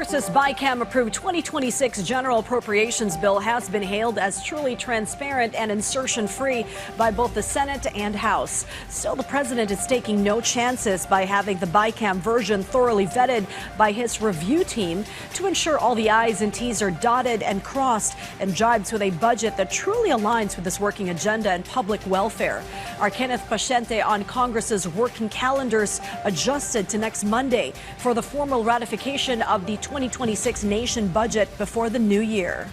Versus BICAM-approved 2026 General Appropriations Bill has been hailed as truly transparent and insertion-free by both the Senate and House. Still, the president is taking no chances by having the BICAM version thoroughly vetted by his review team to ensure all the I's and T's are dotted and crossed and jibes with a budget that truly aligns with his working agenda and public welfare. Our Kenneth Paciente on Congress's working calendars adjusted to next Monday for the formal ratification of the 2026 nation budget before the new year.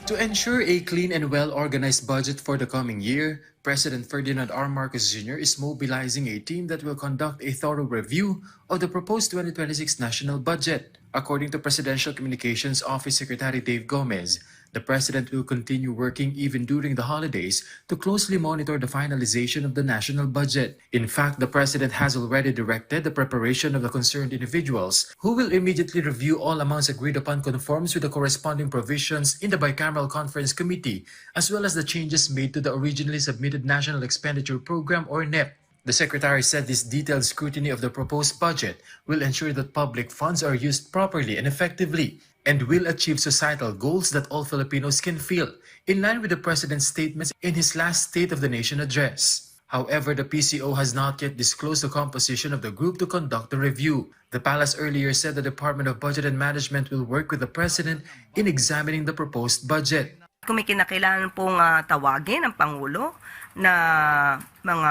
To ensure a clean and well-organized budget for the coming year, President Ferdinand R. Marcos Jr. is mobilizing a team that will conduct a thorough review of the proposed 2026 national budget. According to Presidential Communications Office Secretary Dave Gomez, the President will continue working even during the holidays to closely monitor the finalization of the national budget. In fact, the President has already directed the preparation of the concerned individuals who will immediately review all amounts agreed upon conforms with the corresponding provisions in the Bicameral Conference Committee, as well as the changes made to the originally submitted National Expenditure Program or NEP. The Secretary said this detailed scrutiny of the proposed budget will ensure that public funds are used properly and effectively and will achieve societal goals that all Filipinos can feel, in line with the President's statements in his last State of the Nation address. However, the PCO has not yet disclosed the composition of the group to conduct the review. The palace earlier said the Department of Budget and Management will work with the President in examining the proposed budget. Kung may kinakailangan pong tawagin ang Pangulo na mga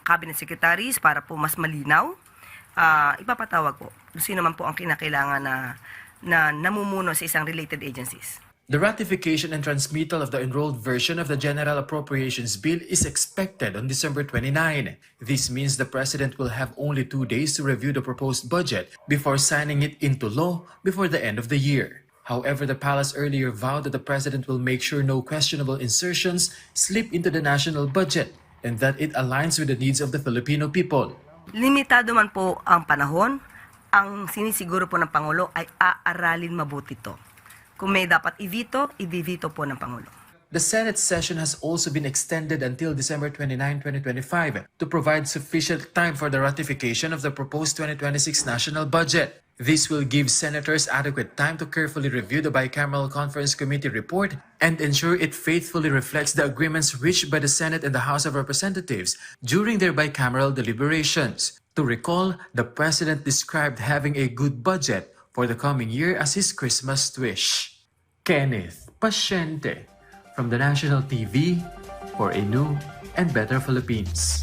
cabinet secretaries para po mas malinaw, ipapatawag po kung sino man po ang kinakailangan na namumuno sa isang related agencies. The ratification and transmittal of the enrolled version of the General Appropriations Bill is expected on December 29. This means the President will have only 2 days to review the proposed budget before signing it into law before the end of the year. However, the palace earlier vowed that the President will make sure no questionable insertions slip into the national budget and that it aligns with the needs of the Filipino people. Limitado man po ang panahon, ang sinisiguro po ng Pangulo ay aaralin mabuti ito. Kung may dapat i-veto, i-veto po ng Pangulo. The Senate session has also been extended until December 29, 2025 to provide sufficient time for the ratification of the proposed 2026 national budget. This will give senators adequate time to carefully review the Bicameral Conference Committee report and ensure it faithfully reflects the agreements reached by the Senate and the House of Representatives during their bicameral deliberations. To recall, the President described having a good budget for the coming year as his Christmas wish. Kenneth Paciente from the National TV for a new and better Philippines.